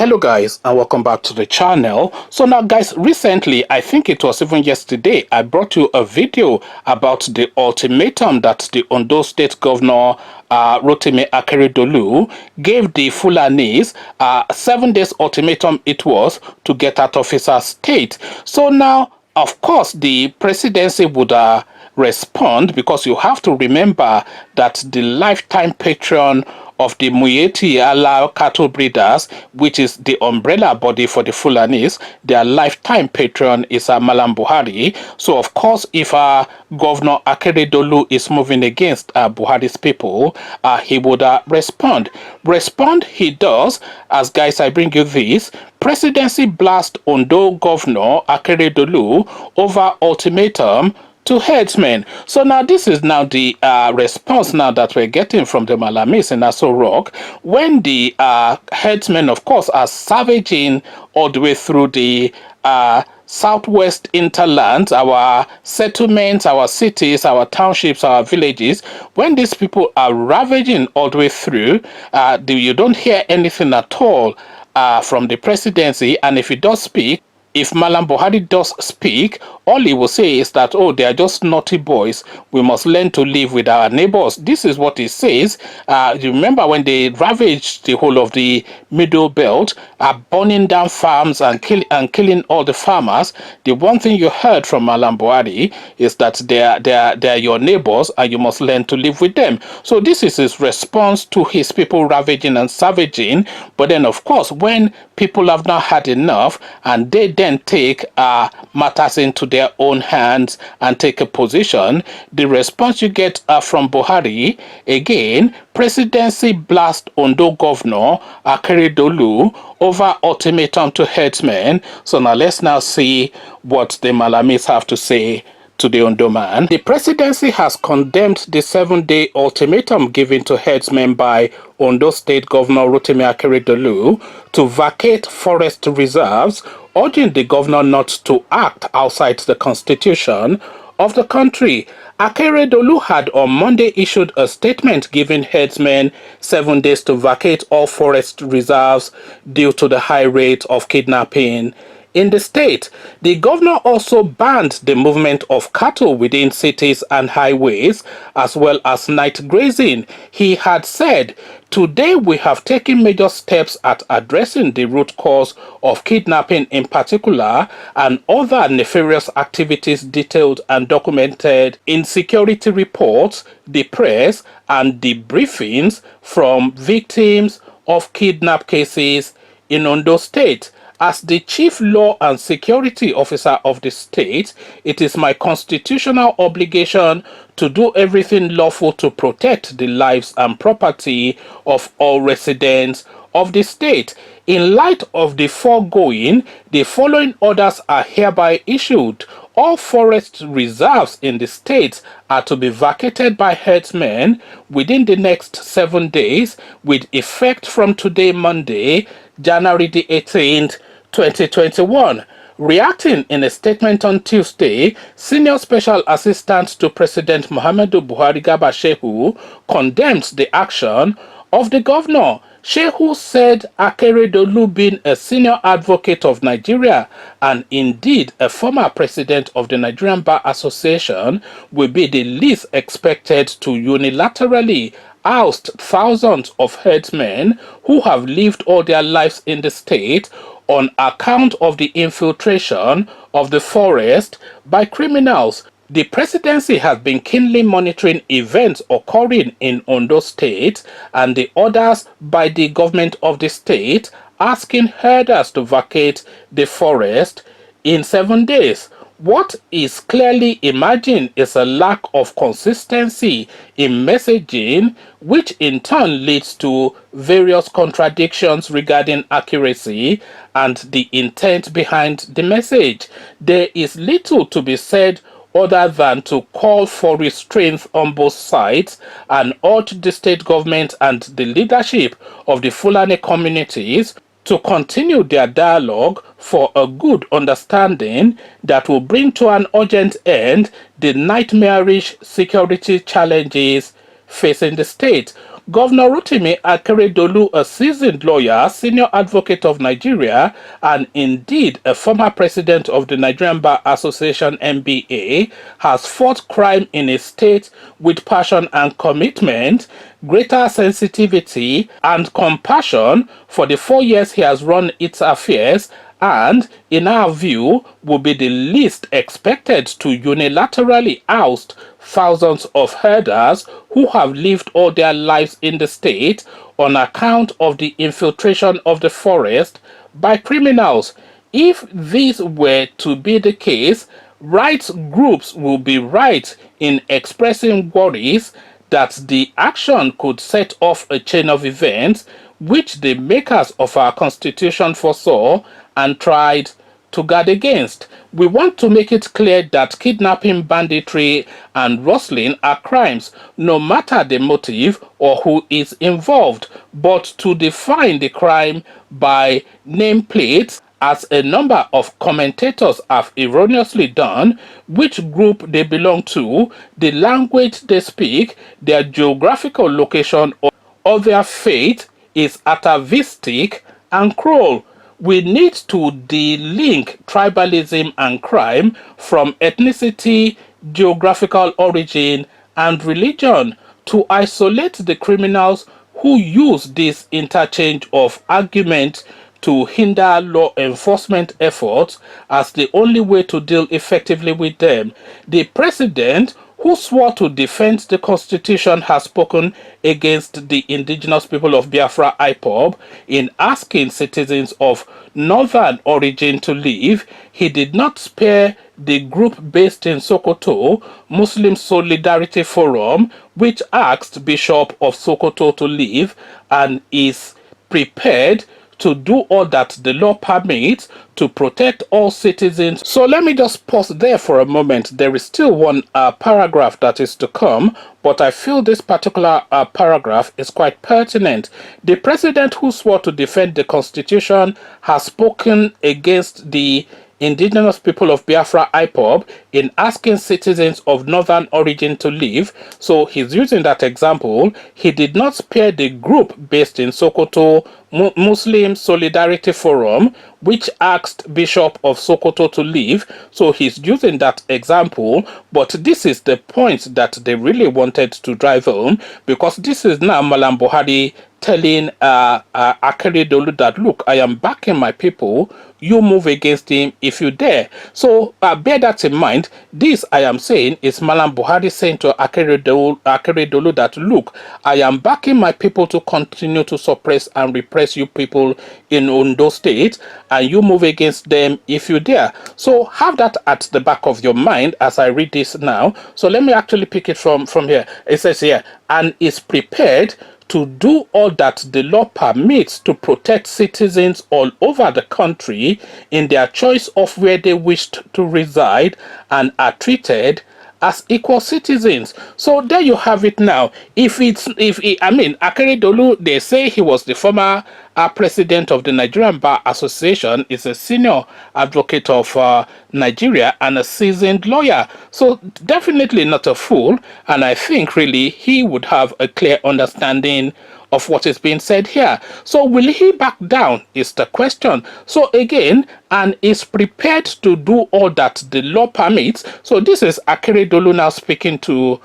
Hello guys, and welcome back to the channel. So now guys, recently, I think it was even yesterday, I brought you a video about the ultimatum that the Ondo State Governor Rotimi Akeredolu gave the Fulanis. 7 days ultimatum it was to get out of his state. So now, of course, the presidency would respond, because you have to remember that the lifetime patron of the Muyetti Allah cattle breeders, which is the umbrella body for the Fulanis, their lifetime patron is Mallam Buhari. So of course, if Governor Akeredolu is moving against Buhari's people, he would respond. Respond he does, as guys, I bring you this. Presidency blast Ondo Governor Akeredolu over ultimatum to headsmen. So now this is now the response now that we're getting from the Malamis in Aso Rock, when the headsmen, of course, are savaging all the way through the southwest hinterlands, our settlements, our cities, our townships, our villages. When these people are ravaging all the way through, you don't hear anything at all from the presidency. And if he does speak, if Mallam Buhari does speak, all he will say is that, oh, they are just naughty boys. We must learn to live with our neighbors. This is what he says. You remember when they ravaged the whole of the Middle Belt, burning down farms and killing all the farmers. The one thing you heard from Mallam Buhari is that they are your neighbors and you must learn to live with them. So this is his response to his people ravaging and savaging. But then, of course, when people have not had enough and they then take matters into their own hands and take a position, the response you get from Buhari, again, presidency blast Ondo Governor Akeredolu over ultimatum to headsmen. So now let's now see what the Malamis have to say to the Ondo man. The presidency has condemned the 7-day ultimatum given to headsmen by Ondo State Governor Rotimi Akeredolu to vacate forest reserves, urging the governor not to act outside the constitution of the country. Akeredolu had on Monday issued a statement giving headsmen 7 days to vacate all forest reserves due to the high rate of kidnapping in the state. The governor also banned the movement of cattle within cities and highways, as well as night grazing. He had said, "Today we have taken major steps at addressing the root cause of kidnapping in particular and other nefarious activities detailed and documented in security reports, the press, and debriefings from victims of kidnap cases in Ondo State. As the Chief Law and Security Officer of the state, it is my constitutional obligation to do everything lawful to protect the lives and property of all residents of the state. In light of the foregoing, the following orders are hereby issued. All forest reserves in the state are to be vacated by headsmen within the next 7 days, with effect from today, Monday, January the 18th, 2021. Reacting in a statement on Tuesday, Senior Special Assistant to President Muhammadu Buhari Garba Shehu condemned the action of the governor. Shehu said Akeredolu, being a senior advocate of Nigeria and indeed a former president of the Nigerian Bar Association, will be the least expected to unilaterally oust thousands of headsmen who have lived all their lives in the state on account of the infiltration of the forest by criminals. The presidency has been keenly monitoring events occurring in Ondo State and the orders by the government of the state asking herders to vacate the forest in 7 days. What is clearly emerging is a lack of consistency in messaging, which in turn leads to various contradictions regarding accuracy and the intent behind the message. There is little to be said other than to call for restraint on both sides and urge the state government and the leadership of the Fulani communities to continue their dialogue for a good understanding that will bring to an urgent end the nightmarish security challenges facing the state. Governor Rotimi Akeredolu, a seasoned lawyer, senior advocate of Nigeria, and indeed a former president of the Nigerian Bar Association (NBA), has fought crime in a state with passion and commitment, greater sensitivity and compassion for the 4 years he has run its affairs, and, in our view, will be the least expected to unilaterally oust thousands of herders who have lived all their lives in the state on account of the infiltration of the forest by criminals. If this were to be the case, rights groups will be right in expressing worries that the action could set off a chain of events which the makers of our constitution foresaw and tried to guard against. We want to make it clear that kidnapping, banditry, and rustling are crimes, no matter the motive or who is involved, but to define the crime by nameplates, as a number of commentators have erroneously done, which group they belong to, the language they speak, their geographical location, or their faith, is atavistic and cruel. We need to delink tribalism and crime from ethnicity, geographical origin, and religion, to isolate the criminals who use this interchange of argument to hinder law enforcement efforts as the only way to deal effectively with them. The president, who swore to defend the Constitution, has spoken against the indigenous people of Biafra IPOB in asking citizens of northern origin to leave. He did not spare the group based in Sokoto, Muslim Solidarity Forum, which asked Bishop of Sokoto to leave and is prepared to do all that the law permits to protect all citizens. So let me just pause there for a moment. There is still one paragraph that is to come, but I feel this particular paragraph is quite pertinent. The president, who swore to defend the Constitution, has spoken against the indigenous people of Biafra IPOB in asking citizens of northern origin to leave. So he's using that example. He did not spare the group based in Sokoto, Muslim Solidarity Forum, which asked Bishop of Sokoto to leave. So he's using that example, but this is the point that they really wanted to drive home, because this is now Mallam Buhari telling Akeredolu that, look, I am backing my people, you move against him if you dare. So bear that in mind. This I am saying is Mallam Buhari saying to Akeredolu that, look, I am backing my people to continue to suppress and repress you people in Ondo State, and you move against them if you dare. So have that at the back of your mind as I read this now. So let me actually pick it from here. It says here, and is prepared to do all that the law permits to protect citizens all over the country in their choice of where they wished to reside and are treated as equal citizens. So there you have it now. Akeredolu, they say he was the former president of the Nigerian Bar Association, is a senior advocate of Nigeria and a seasoned lawyer. So definitely not a fool, and I think really he would have a clear understanding of what is being said here. So will he back down is the question. So again, and is prepared to do all that the law permits. So this is Akeredolu now speaking to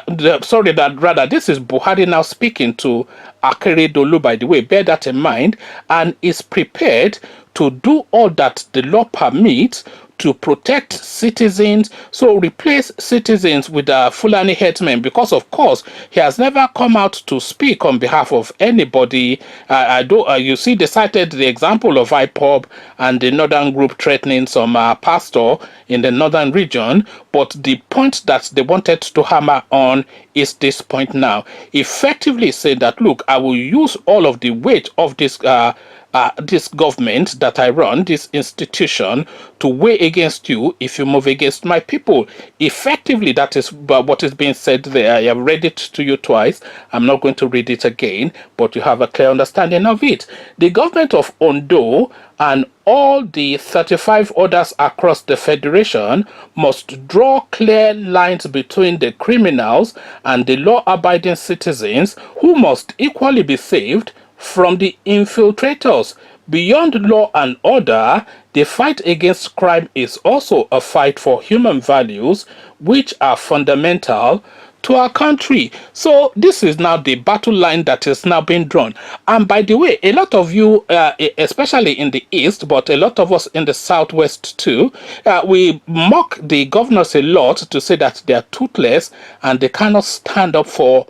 this is Buhari now speaking to Akeredolu, by the way, bear that in mind, and is prepared to do all that the law permits to protect citizens, so replace citizens with Fulani headsmen, because of course he has never come out to speak on behalf of anybody. You see, they cited the example of IPOB and the northern group threatening some pastor in the northern region, but the point that they wanted to hammer on is this point now. Effectively say that, look, I will use all of the weight of this this government that I run, this institution, to weigh against you if you move against my people. Effectively, that is what is being said there. I have read it to you twice. I'm not going to read it again, but you have a clear understanding of it. The government of Ondo and all the 35 others across the federation must draw clear lines between the criminals and the law-abiding citizens, who must equally be saved from the infiltrators. Beyond law and order, the fight against crime is also a fight for human values, which are fundamental to our country. So this is now the battle line that is now being drawn. And by the way, a lot of you, especially in the east, but a lot of us in the southwest too, we mock the governors a lot to say that they are toothless and they cannot stand up for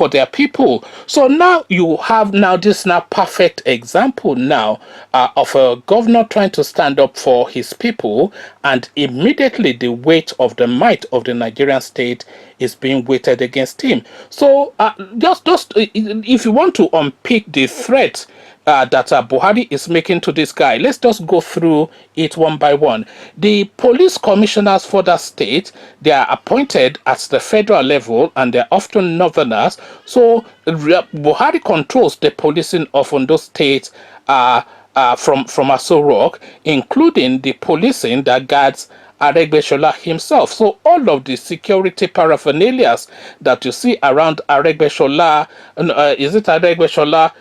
their people. So now you have now this now perfect example now of a governor trying to stand up for his people, and immediately the weight of the might of the Nigerian state is being weighted against him. So just if you want to unpick the threat that Buhari is making to this guy, let's just go through it one by one. The police commissioners for that state, they are appointed at the federal level and they're often northerners. So Buhari controls the policing of Ondo State from Aso Rock, including the policing that guards Aregbesola himself. So all of the security paraphernalia that you see around Aregbesola, is it Aregbesola?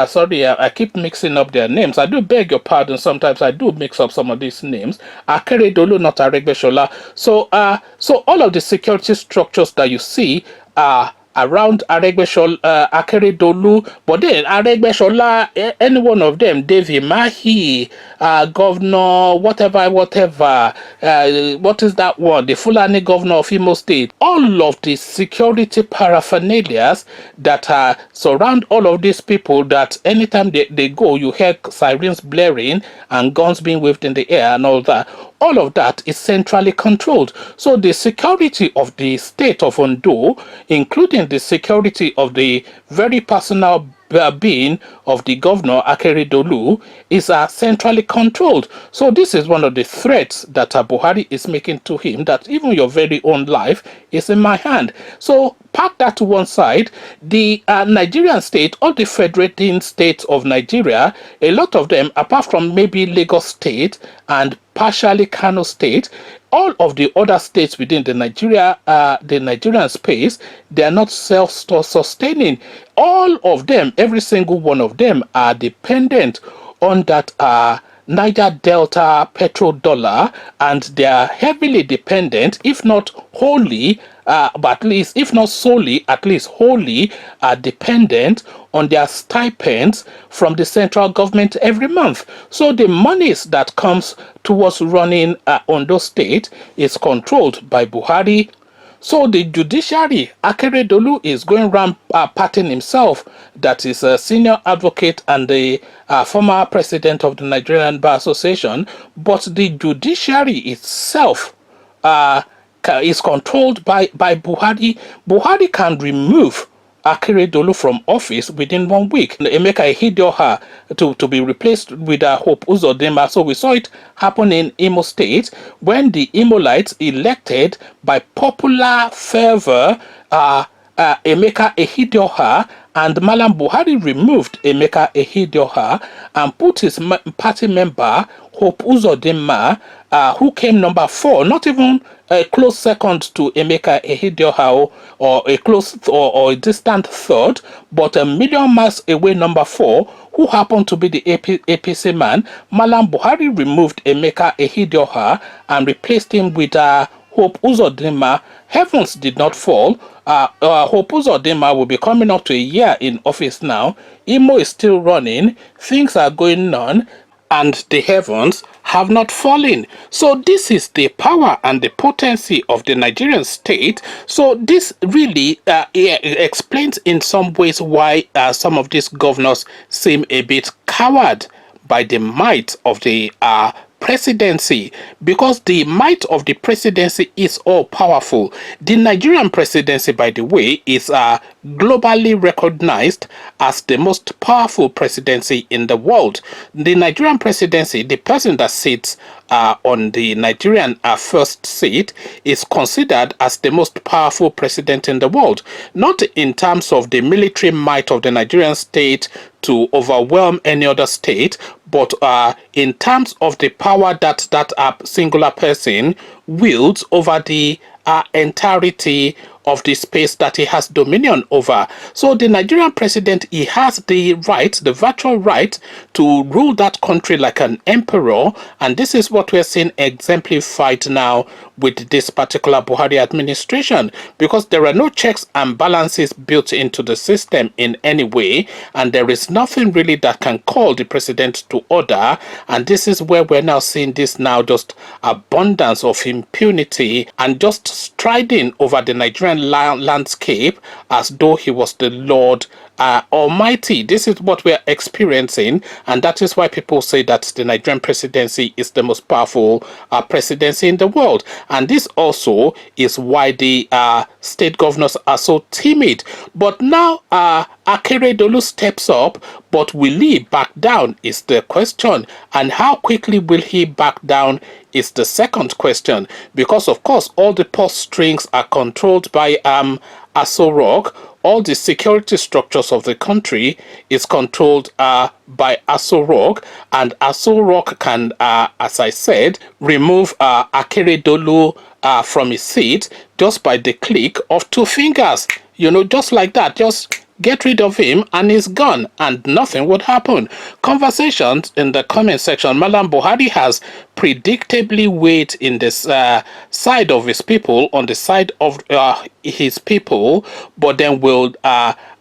Sorry, I keep mixing up their names. I do beg your pardon. Sometimes I do mix up some of these names. Akeredolu, not Aregbesola. So, so all of the security structures that you see are around Akeredolu, but then Aregbesola, any one of them, David Mahi, governor, whatever, what is that one? The Fulani governor of Imo State. All of the security paraphernalia that surround all of these people, that anytime they go, you hear sirens blaring and guns being waved in the air and all that. All of that is centrally controlled. So the security of the state of Ondo, including the security of the very personal being of the governor Akeredolu, is centrally controlled. So this is one of the threats that Buhari is making to him, that even your very own life is in my hand. So park that to one side. The Nigerian state, all the federating states of Nigeria, a lot of them, apart from maybe Lagos State and partially Kano State, all of the other states within the Nigerian space, they are not self-sustaining. All of them, every single one of them, are dependent on that Niger Delta petrodollar, and they are heavily dependent, if not wholly, but at least, if not solely, at least wholly, are dependent on their stipends from the central government every month. So the monies that comes towards running Ondo State is controlled by Buhari. So the judiciary, Akeredolu is going around patting himself that is a senior advocate and the former president of the Nigerian Bar Association, but the judiciary itself is controlled by Buhari. Buhari can remove Akeredolu from office within 1 week. Emeka Ehidioha to be replaced with Hope Uzodinma. So we saw it happen in Imo State when the Imolites elected by popular fervor Emeka Ehidioha, and Mallam Buhari removed Emeka Ehidioha and put his party member Hope Uzodinma, who came number 4, not even a close second to Emeka Ehidioha, or a close or a distant third, but a million miles away number 4, who happened to be the APC man. Mallam Buhari removed Emeka Ehidioha and replaced him with Hope Uzodinma. Heavens did not fall. Hope Uzodinma will be coming up to a year in office now. Imo is still running. Things are going on, and the heavens have not fallen. So this is the power and the potency of the Nigerian state. So this really explains in some ways why some of these governors seem a bit cowed by the might of the presidency, because the might of the presidency is all powerful. The Nigerian presidency, by the way, is globally recognized as the most powerful presidency in the world. The Nigerian presidency, the person that sits on the Nigerian first seat, is considered as the most powerful president in the world, not in terms of the military might of the Nigerian state to overwhelm any other state, but in terms of the power that singular person wields over the entirety of the space that he has dominion over. So the Nigerian president, he has the right, the virtual right, to rule that country like an emperor, and this is what we're seeing exemplified now with this particular Buhari administration, because there are no checks and balances built into the system in any way, and there is nothing really that can call the president to order. And this is where we're now seeing this now just abundance of impunity and just striding over the Nigerian landscape as though he was the Lord Almighty. This is what we're experiencing, and that is why people say that the Nigerian presidency is the most powerful presidency in the world. And this also is why the state governors are so timid. But now Akeredolu steps up, but will he back down is the question. And how quickly will he back down is the second question. Because of course all the purse strings are controlled by Aso Rock. All the security structures of the country is controlled by Aso Rock, and Aso Rock can, as I said, remove Akeredolu from his seat just by the click of two fingers. You know, just like that. Just get rid of him and he's gone, and nothing would happen. Conversations in the comment section. Mallam Buhari has predictably weighed in this side of his people, on the side of his people, but then will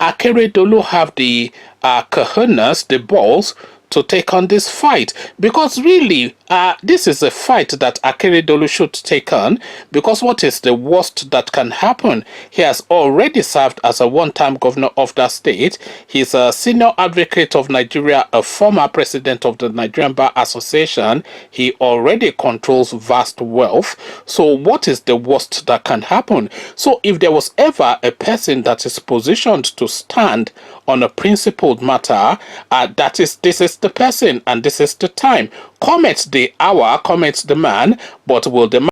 Akeredolu have the cojones, the balls, to take on this fight? Because really this is a fight that Akeredolu should take on, because what is the worst that can happen? He has already served as a one-time governor of that state. He's a senior advocate of Nigeria, a former president of the Nigerian Bar Association. He already controls vast wealth. So what is the worst that can happen? So if there was ever a person that is positioned to stand on a principled matter, this is the person, and this is the time. Comment the hour, comment the man, but will the man